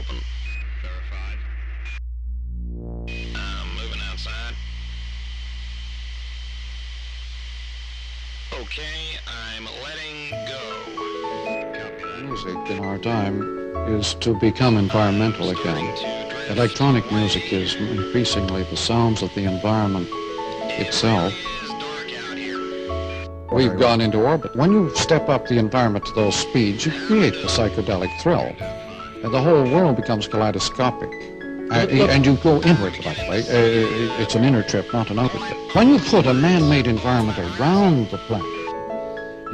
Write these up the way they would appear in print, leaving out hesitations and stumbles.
open. Verified. I'm moving outside. Okay, I'm letting go. Music in our time is to become environmental again. Electronic music is increasingly the sounds of the environment itself. We've gone into orbit. When you step up the environment to those speeds, you create the psychedelic thrill. And the whole world becomes kaleidoscopic. And you go inward, by the way. It's an inner trip, not an outer trip. When you put a man-made environment around the planet,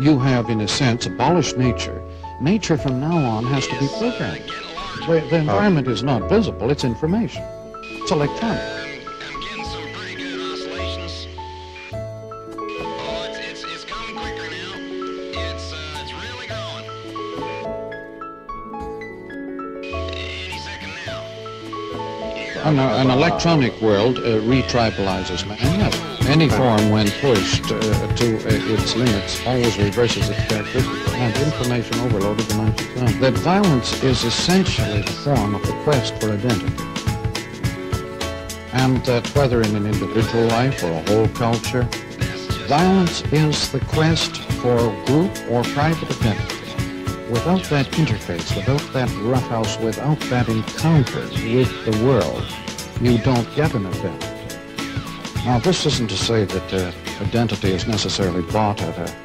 you have, in a sense, abolished nature. Nature from now on has to be programmed. The environment is not visible, it's information. It's electronic. I'm getting some pretty good oscillations. Oh, it's coming quicker now. It's really growing. Any second now. An electronic world re-tribalizes man. And yes, any form, when pushed to its limits, always reverses its characteristics. And information overloaded demands its own. That violence is essentially the form of the quest for identity. And that whether in an individual life or a whole culture, violence is the quest for group or private identity. Without that interface, without that roughhouse, without that encounter with the world, you don't get an identity. Now, this isn't to say that identity is necessarily bought at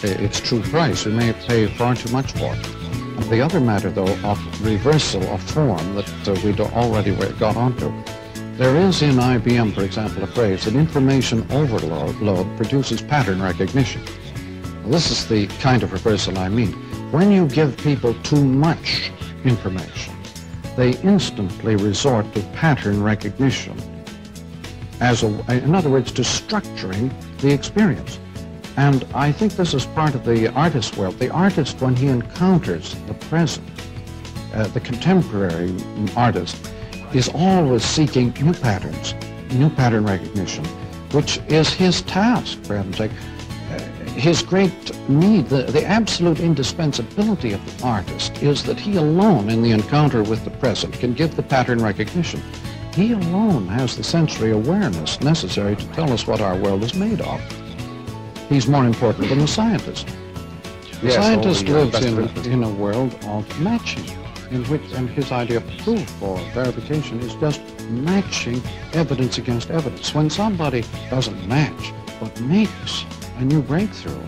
its true price. We may pay far too much for it. And the other matter, though, of reversal of form that we'd already got onto. There is in IBM, for example, a phrase that information overload produces pattern recognition. This is the kind of reversal I mean. When you give people too much information, they instantly resort to pattern recognition. In other words, to structuring the experience. And I think this is part of the artist's world. The artist, when he encounters the present, the contemporary artist, is always seeking new patterns, new pattern recognition, which is his task, for heaven's sake. His great need, the absolute indispensability of the artist is that he alone, in the encounter with the present, can give the pattern recognition. He alone has the sensory awareness necessary to tell us what our world is made of. He's more important than the scientist. The scientist lives in a world of matching, and his idea of proof or verification is just matching evidence against evidence. When somebody doesn't match, but makes a new breakthrough,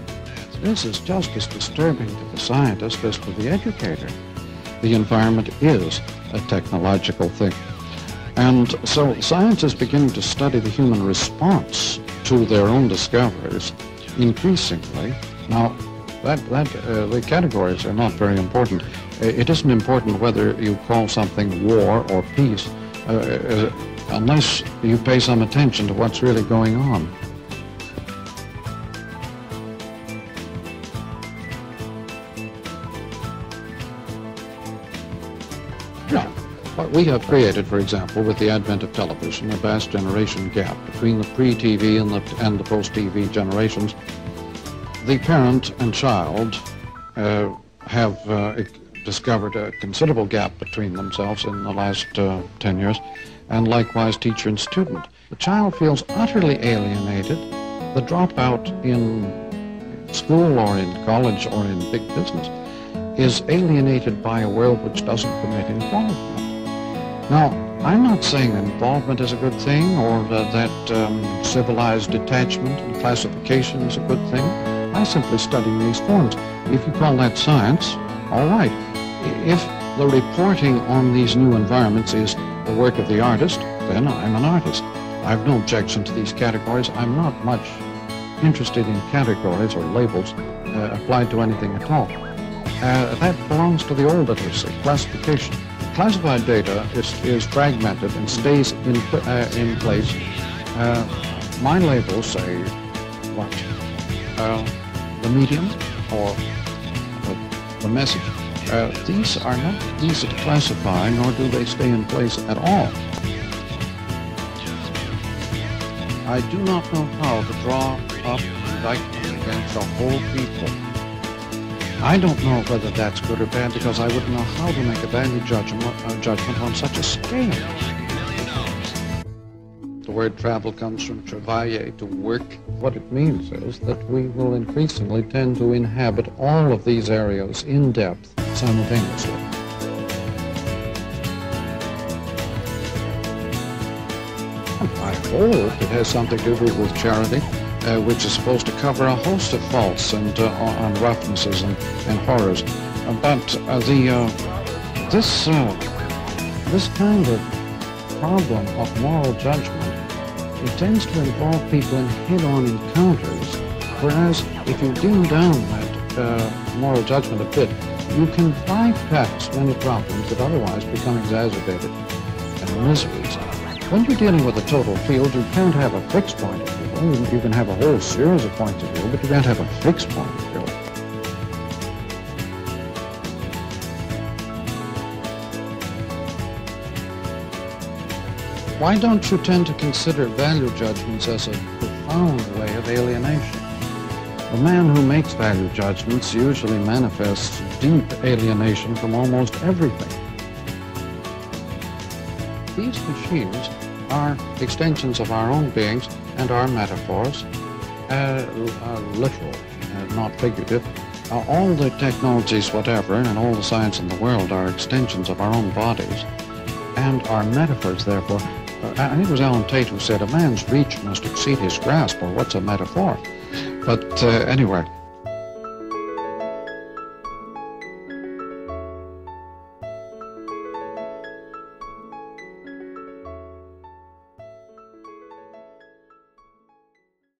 this is just as disturbing to the scientist as to the educator. The environment is a technological thing. And so science is beginning to study the human response to their own discoveries increasingly. Now, the categories are not very important. It isn't important whether you call something war or peace, unless you pay some attention to what's really going on. What we have created, for example, with the advent of television, a vast generation gap between the pre-TV and the post-TV generations. The parent and child have discovered a considerable gap between themselves in the last 10 years, and likewise teacher and student. The child feels utterly alienated. The dropout in school or in college or in big business is alienated by a world which doesn't permit involvement. Now, I'm not saying involvement is a good thing or that civilized detachment and classification is a good thing. I simply study these forms. If you call that science, all right. If the reporting on these new environments is the work of the artist, then I'm an artist. I have no objection to these categories. I'm not much interested in categories or labels applied to anything at all. That belongs to the old literacy, classification. Classified data is fragmented and stays in place. My labels say what? The medium or the message. These are not easy to classify, nor do they stay in place at all. I do not know how to draw up indictment against a whole people I don't know whether that's good or bad because I wouldn't know how to make a value judgment on such a scale. The word travel comes from travailler, to work. What it means is that we will increasingly tend to inhabit all of these areas in depth simultaneously. I hope it has something to do with charity, which is supposed to cover a host of faults and on roughnesses and horrors. This kind of problem of moral judgment, it tends to involve people in head-on encounters, whereas if you dim down that moral judgment a bit, you can bypass many problems that otherwise become exacerbated and miseries. When you're dealing with a total field, you can't have a fixed point of view. You can have a whole series of points of view, but you can't have a fixed point of view. Why don't you tend to consider value judgments as a profound way of alienation? The man who makes value judgments usually manifests deep alienation from almost everything. These machines are extensions of our own beings and our metaphors, literal, not figurative. All the technologies, whatever, and all the science in the world are extensions of our own bodies and our metaphors, therefore. I think it was Alan Tate who said, a man's reach must exceed his grasp, or what's a metaphor? But anyway,